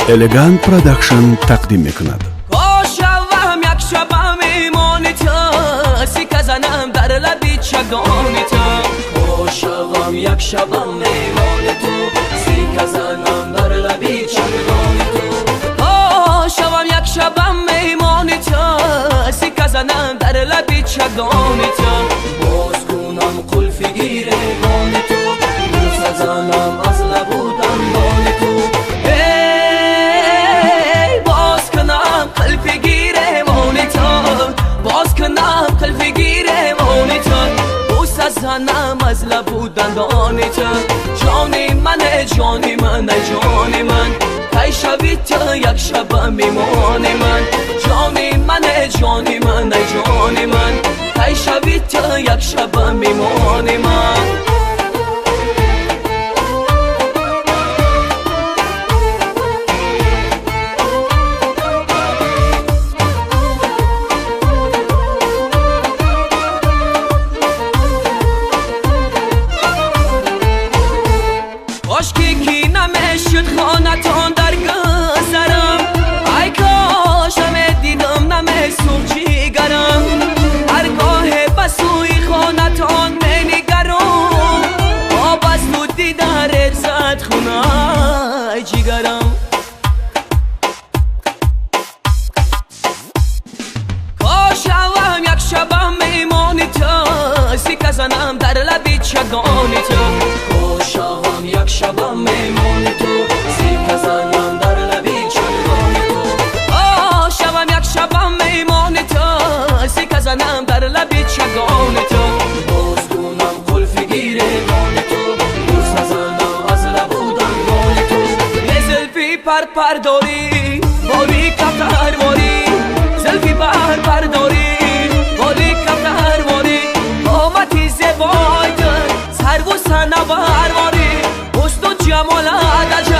Elegant Production تقدیم میکند. شبم یک شبم ایمانی تو سیک زنم در لبی چگانی تو شبم یک شبم ایمانی تو سیک زنم در لبی چگانی تو شبم یک شبم ایمانی تو سیک زنم در لبی چگانی تو باز کنم قلف گیر ایمانی تو دوست زنم از لبودم بانی تو زنم از لبودن دانی تو جانی من جانی من جانی من کی شبی تو یک شب میمانی من جانی من جانی من جانی من کی شبی تو یک شب میمانی من عشقی کی نمیشد خانتان در گذرم ای کاش همه دیدم نمیسوخت جیگرم هرگاه بسوی خانتان منگرم آب از تو دیدارت زد خونه جیگرم کاش هم یک شبم میمانی تو سیک زنم در لبی چگانی تو کاش هم یک شبم میمانی تو سیک زنم در لبی چگانی تو شبم یک شبم میمانی تو سیک زنم در لبی چگانی تو باز کنم قلف گیر گانی تو دوست زنم از لبودن گانی تو یه زلفی پر داری باری کفتر باری زلفی پر داری باری کفتر باری آمتی زبای سر و سنوار باری حسن و جمالت